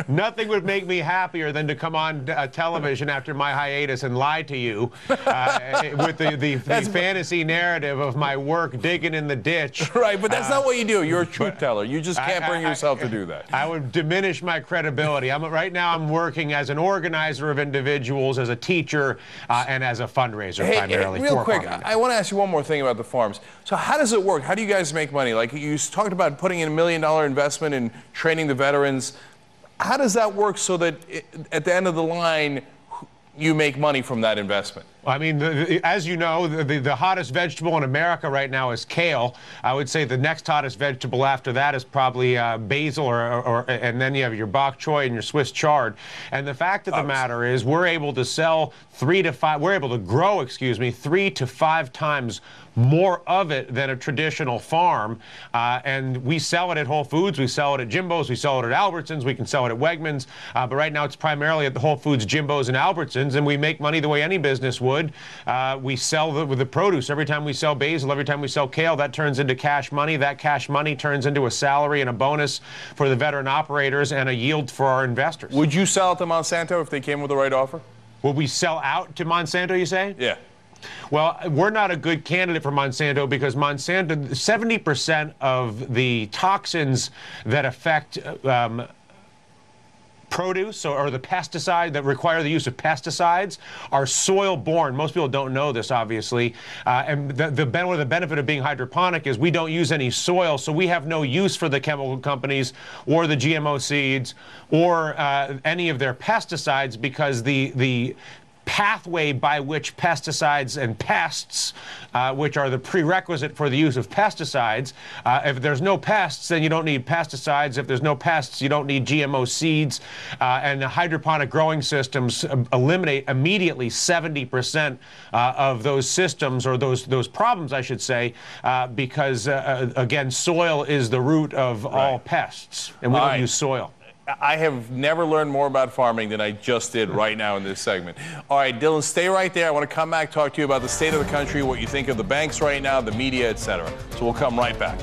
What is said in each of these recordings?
Nothing would make me happier than to come on television after my hiatus and lie to you with the fantasy narrative of my work digging in the ditch. Right, but that's not what you do. You're a truth teller. You just can't bring yourself to do that. I would diminish my credibility. Right now I'm working as an organizer of individuals, as a teacher, and as a fundraiser primarily. Real quick, I want to ask you one more thing about the farms. So how does it work? How do you guys make money? Like you talked about putting in $1 million investment in training the veterans. How does that work so that at the end of the line, you make money from that investment? I mean, as you know, the hottest vegetable in America right now is kale. I would say the next hottest vegetable after that is probably basil, and then you have your bok choy and your Swiss chard. And the fact of the matter is, we're able to sell we're able to grow, 3 to 5 times more of it than a traditional farm, and we sell it at Whole Foods, we sell it at Jimbo's, we sell it at Albertsons, we can sell it at Wegmans, but right now it's primarily at the Whole Foods, Jimbo's, and Albertsons, and we make money the way any business would. We sell the produce. Every time we sell basil, every time we sell kale, that turns into cash money. That cash money turns into a salary and a bonus for the veteran operators and a yield for our investors. Would you sell it to Monsanto if they came with the right offer? Would we sell out to Monsanto, you say? Yeah. Well, we're not a good candidate for Monsanto because Monsanto, 70% of the toxins that affect produce or the pesticide that require the use of pesticides are soil-borne. Most people don't know this, obviously. And the benefit of being hydroponic is we don't use any soil, so we have no use for the chemical companies or the GMO seeds or any of their pesticides because the pathway by which pesticides and pests, which are the prerequisite for the use of pesticides, if there's no pests, then you don't need pesticides. If there's no pests, you don't need GMO seeds. And the hydroponic growing systems eliminate immediately 70% of those systems, or those problems, I should say, because, again, soil is the root of all pests, and we don't use soil. I have never learned more about farming than I just did right now in this segment. All right, Dylan, stay right there. I want to come back, talk to you about the state of the country, what you think of the banks right now, the media, etc. So we'll come right back.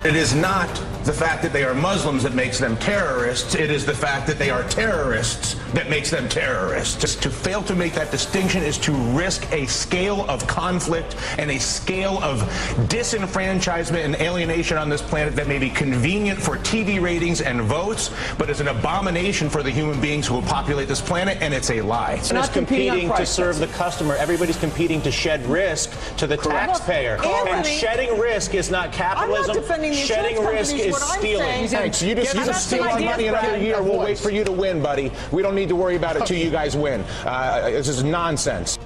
It is not the fact that they are Muslims that makes them terrorists. It is the fact that they are terrorists that makes them terrorists. Just to fail to make that distinction is to risk a scale of conflict and a scale of disenfranchisement and alienation on this planet that may be convenient for TV ratings and votes, but is an abomination for the human beings who will populate this planet, and it's a lie. It's not competing to serve the customer. Everybody's competing to shed risk to the taxpayer. And shedding risk is not capitalism. I'm not defending the shedding risk is stealing. Thanks. You just steal our money another year. We'll wait for you to win, buddy. We don't need to worry about it till you guys win. This is nonsense.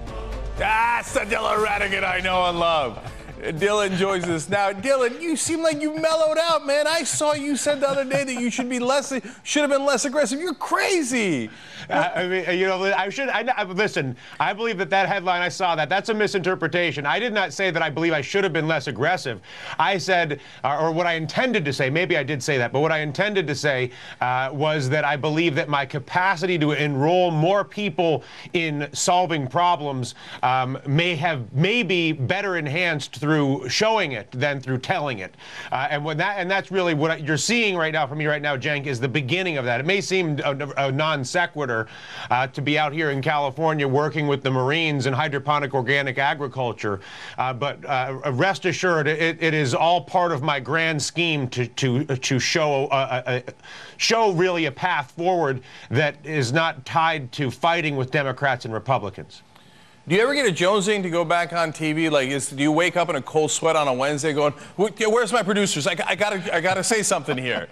That's the Dylan Ratigan I know and love. Dylan joins us now. Dylan, you seem like you mellowed out, man. I saw you said the other day that you should have been less aggressive. You're crazy. I mean, you know, listen, I believe that headline, I saw that's a misinterpretation. I did not say that I believe I should have been less aggressive. I said, or what I intended to say, maybe I did say that, but what I intended to say was that I believe that my capacity to enroll more people in solving problems may be better enhanced through showing it than through telling it. And that's really what you're seeing right now from me right now, Cenk, is the beginning of that. It may seem a non sequitur to be out here in California working with the Marines in hydroponic organic agriculture, but rest assured, it is all part of my grand scheme to show really a path forward that is not tied to fighting with Democrats and Republicans. Do you ever get a jonesing to go back on TV? Like, do you wake up in a cold sweat on a Wednesday going, where's my producers? I gotta say something here.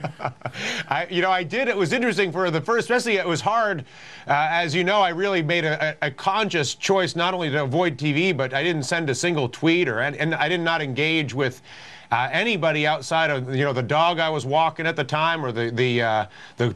I did. It was interesting for the first, especially it was hard. As you know, I really made a conscious choice not only to avoid TV, but I didn't send a single tweet and I did not engage with anybody outside of, the dog I was walking at the time or the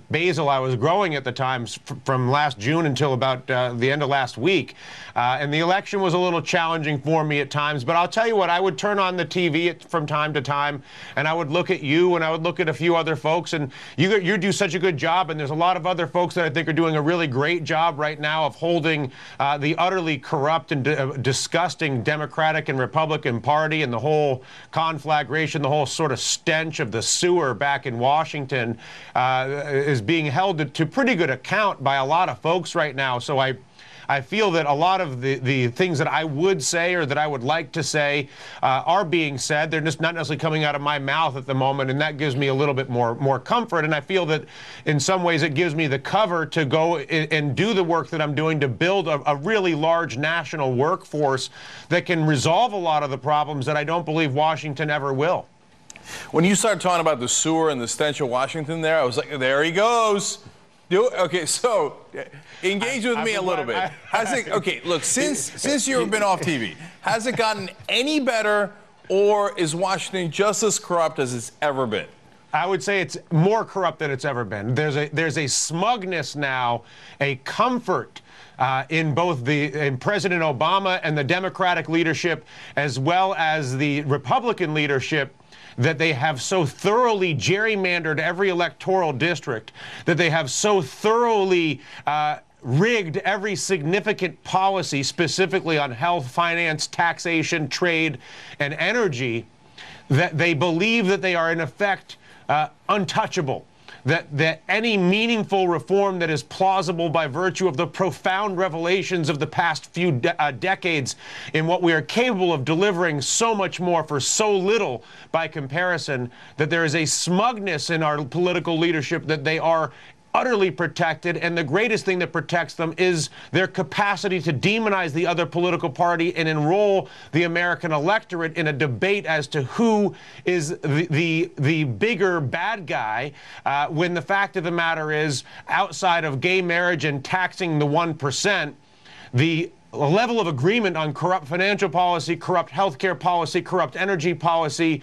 basil I was growing at the time from last June until about the end of last week. And the election was a little challenging for me at times, but I'll tell you what, I would turn on the TV from time to time and I would look at you and I would look at a few other folks, and you do such a good job, and there's a lot of other folks that I think are doing a really great job right now of holding the utterly corrupt and disgusting Democratic and Republican Party and the whole conflict migration, the whole sort of stench of the sewer back in Washington is being held to pretty good account by a lot of folks right now. So I feel that a lot of the things that I would say or that I would like to say are being said. They're just not necessarily coming out of my mouth at the moment, and that gives me a little bit more comfort. And I feel that in some ways it gives me the cover to go and do the work that I'm doing to build a really large national workforce that can resolve a lot of the problems that I don't believe Washington ever will. When you started talking about the sewer and the stench of Washington there, I was like, there he goes. Okay, so engage with me a little bit. Okay, look, since you've been off TV, has it gotten any better, or is Washington just as corrupt as it's ever been? I would say it's more corrupt than it's ever been. There's a smugness now, a comfort in both in President Obama and the Democratic leadership, as well as the Republican leadership, that they have so thoroughly gerrymandered every electoral district, that they have so thoroughly rigged every significant policy, specifically on health, finance, taxation, trade, and energy, that they believe that they are in effect untouchable. That any meaningful reform that is plausible by virtue of the profound revelations of the past few decades in what we are capable of delivering so much more for so little by comparison, that there is a smugness in our political leadership that they are utterly protected, and the greatest thing that protects them is their capacity to demonize the other political party and enroll the American electorate in a debate as to who is the bigger bad guy, when the fact of the matter is, outside of gay marriage and taxing the 1%, the level of agreement on corrupt financial policy, corrupt healthcare policy, corrupt energy policy,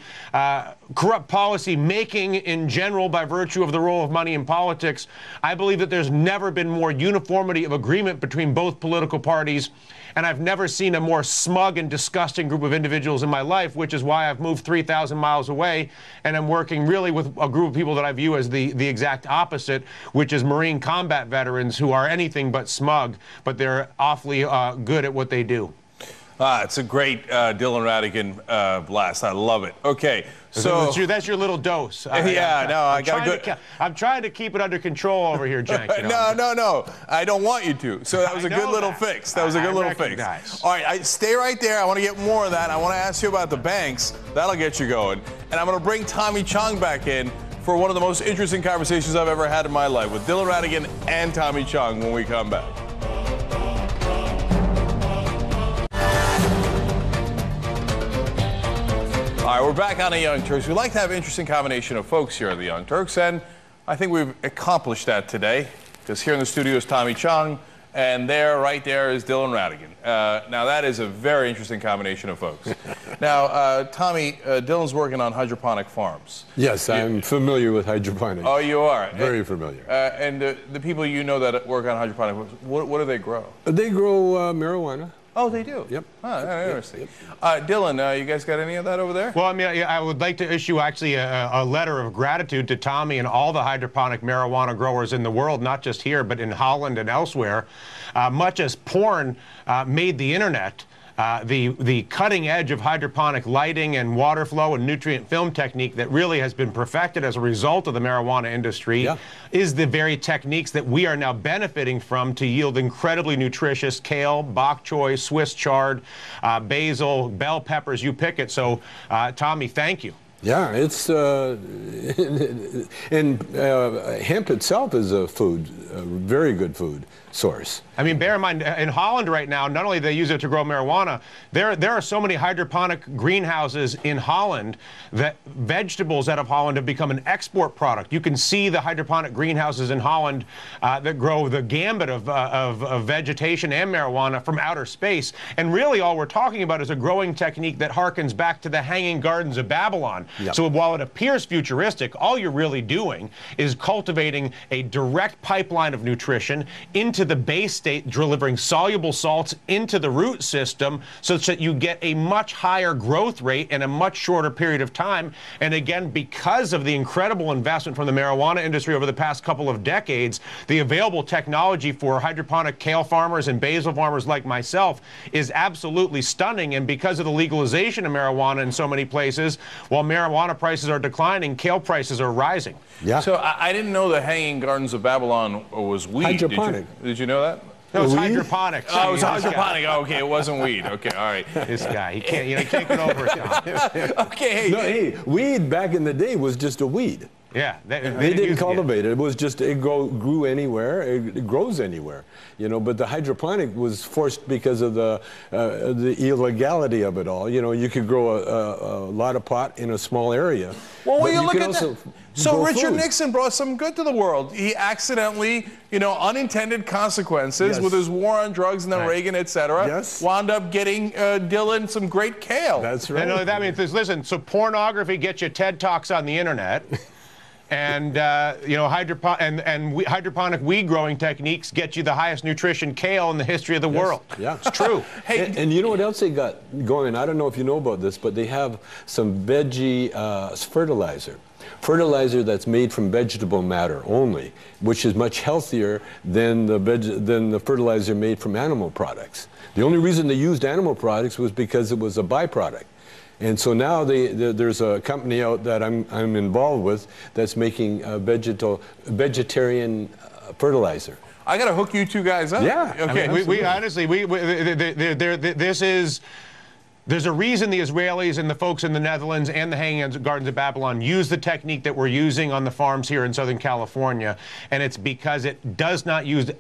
corrupt policy making in general by virtue of the role of money in politics. I believe that there's never been more uniformity of agreement between both political parties, and I've never seen a more smug and disgusting group of individuals in my life, which is why I've moved 3,000 miles away, and I'm working really with a group of people that I view as the exact opposite, which is Marine combat veterans who are anything but smug, but they're awfully good at what they do. It's a great Dylan Ratigan blast. I love it. Okay, so that's your little dose. I'm trying to keep it under control over here, Cenk. You know? No. I don't want you to. So that was a good little fix. That was a good little fix. All right, stay right there. I want to get more of that. I want to ask you about the banks. That'll get you going. And I'm going to bring Tommy Chong back in for one of the most interesting conversations I've ever had in my life with Dylan Ratigan and Tommy Chong when we come back. All right, we're back on the Young Turks. We like to have an interesting combination of folks here at the Young Turks, and I think we've accomplished that today, because here in the studio is Tommy Chong, and right there is Dylan Ratigan. Now, that is a very interesting combination of folks. Now, Tommy, Dylan's working on hydroponic farms. Yes, I'm familiar with hydroponics. Oh, you are? Very familiar. And the people you know that work on hydroponics, what do they grow? They grow marijuana. Oh, they do? Yep. Oh, interesting. Yep. Dylan, you guys got any of that over there? Well, I mean, I would like to issue actually a letter of gratitude to Tommy and all the hydroponic marijuana growers in the world, not just here, but in Holland and elsewhere. Much as porn made the internet, the cutting edge of hydroponic lighting and water flow and nutrient film technique that really has been perfected as a result of the marijuana industry is the very techniques that we are now benefiting from to yield incredibly nutritious kale, bok choy, Swiss chard, basil, bell peppers, you pick it. So, Tommy, thank you. Yeah, it's and hemp itself is a very good food source. I mean, bear in mind, in Holland right now, not only do they use it to grow marijuana, there are so many hydroponic greenhouses in Holland that vegetables out of Holland have become an export product. You can see the hydroponic greenhouses in Holland that grow the gambit of vegetation and marijuana from outer space. And really all we're talking about is a growing technique that harkens back to the Hanging Gardens of Babylon. Yep. So while it appears futuristic, all you're really doing is cultivating a direct pipeline of nutrition into the base state, delivering soluble salts into the root system so that you get a much higher growth rate in a much shorter period of time. And again, because of the incredible investment from the marijuana industry over the past couple of decades, the available technology for hydroponic kale farmers and basil farmers like myself is absolutely stunning. And because of the legalization of marijuana in so many places, while marijuana prices are declining, kale prices are rising. Yeah. So I didn't know the Hanging Gardens of Babylon was weed. Hydroponic. Did you know that? No, it's Weed? hydroponics. Oh, it was hydroponic. Oh, okay, it wasn't weed. Okay, all right. This guy, he can't get over it, Tom. Okay, No, hey, weed back in the day was just a weed. Yeah, They didn't use cultivate it. It was just, grew anywhere. It grows anywhere, you know. But the hydroponic was forced because of the illegality of it all. You know, you could grow a lot of pot in a small area. Well, but you look could at that. also So grow Richard food. Nixon brought some good to the world. He accidentally, you know, unintended consequences Yes. with his war on drugs and then Right. Reagan, et cetera, Yes. wound up getting Dylan some great kale. That's right. And that means, listen, so pornography gets you TED Talks on the internet. And you know, hydroponic weed growing techniques get you the highest nutrition kale in the history of the world. Yeah. It's true. Hey, And you know what else they got going? I don't know if you know about this, but they have some veggie fertilizer that's made from vegetable matter only, which is much healthier than the fertilizer made from animal products. The only reason they used animal products was because it was a byproduct. And so now there's a company out that I'm involved with that's making vegetarian fertilizer. I got to hook you two guys up. Yeah. Okay. I mean, we honestly, there's a reason the Israelis and the folks in the Netherlands and the Hanging Gardens of Babylon use the technique that we're using on the farms here in Southern California, and it's because it does not use,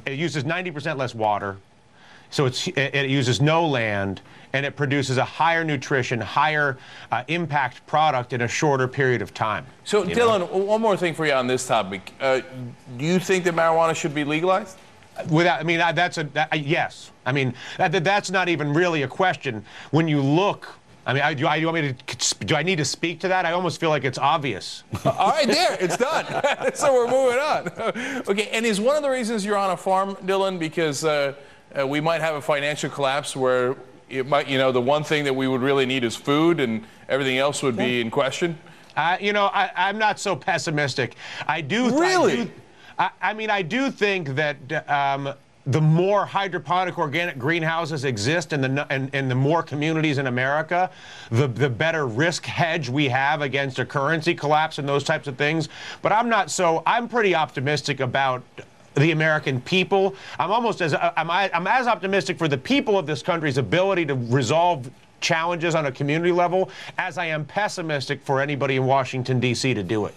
it uses 90% less water, so it uses no land, and it produces a higher nutrition, higher impact product in a shorter period of time. So, Dylan, one more thing for you on this topic. Do you think that marijuana should be legalized? Without, I mean, yes. I mean, that's not even really a question. When you look, I mean, do I need to speak to that? I almost feel like it's obvious. All right, there, it's done. So we're moving on. Okay, and is one of the reasons you're on a farm, Dylan, because we might have a financial collapse where it might, you know, the one thing that we would really need is food and everything else would be in question? You know, I'm not so pessimistic. I do. Really? I mean, I do think that the more hydroponic organic greenhouses exist in the more communities in America, the better risk hedge we have against a currency collapse and those types of things. But I'm pretty optimistic about the American people. I'm as optimistic for the people of this country's ability to resolve challenges on a community level as I am pessimistic for anybody in Washington, D.C. to do it.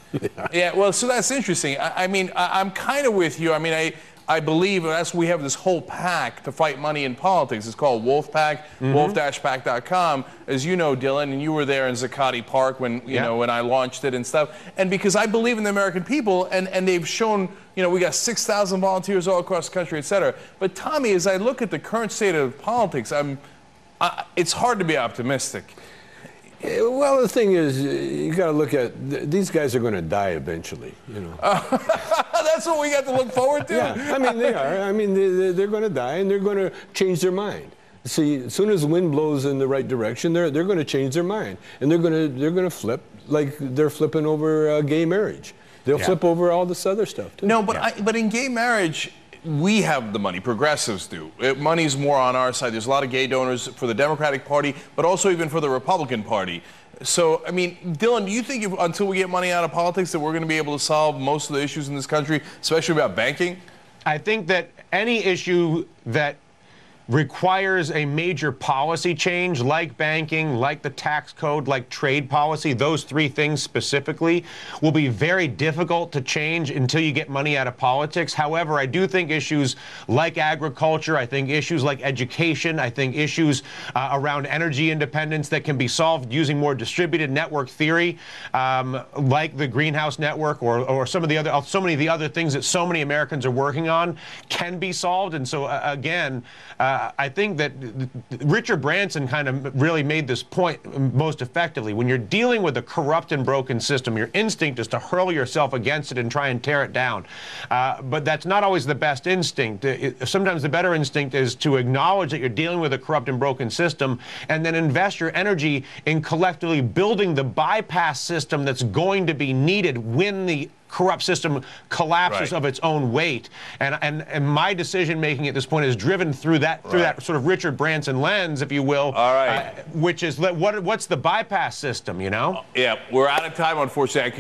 Yeah, well, so that's interesting. I mean, I'm kind of with you. I mean, I believe that's we have this whole pack to fight money in politics. It's called Wolf Pack, wolf-pack.com. As you know, Dylan, and you were there in Zuccotti Park when you know when I launched it and stuff. And because I believe in the American people, and they've shown, you know, we got 6,000 volunteers all across the country, et cetera. But Tommy, as I look at the current state of politics, it's hard to be optimistic. Well, the thing is, you got to look at these guys are going to die eventually. You know. That's what we got to look forward to. Yeah, I mean they are. I mean they're going to die and they're going to change their mind. See, as soon as the wind blows in the right direction, they're going to change their mind and they're going to flip like they're flipping over gay marriage. They'll flip over all this other stuff too. No, but in gay marriage, we have the money. Progressives do. Money's more on our side. There's a lot of gay donors for the Democratic Party, but also even for the Republican Party. So, I mean, Dylan, do you think until we get money out of politics that we're going to be able to solve most of the issues in this country, especially about banking? I think that any issue that requires a major policy change, like banking, like the tax code, like trade policy, those three things specifically, will be very difficult to change until you get money out of politics. However, I do think issues like agriculture, I think issues like education, I think issues around energy independence that can be solved using more distributed network theory, like the greenhouse network or so many of the other things that so many Americans are working on, can be solved. And so, again, I think that Richard Branson kind of really made this point most effectively. When you're dealing with a corrupt and broken system, your instinct is to hurl yourself against it and try and tear it down. But that's not always the best instinct. Sometimes the better instinct is to acknowledge that you're dealing with a corrupt and broken system and then invest your energy in collectively building the bypass system that's going to be needed when the corrupt system collapses of its own weight. And my decision making at this point is driven through that sort of Richard Branson lens, if you will. All right. Which is what's the bypass system, you know? Yeah, we're out of time, unfortunately.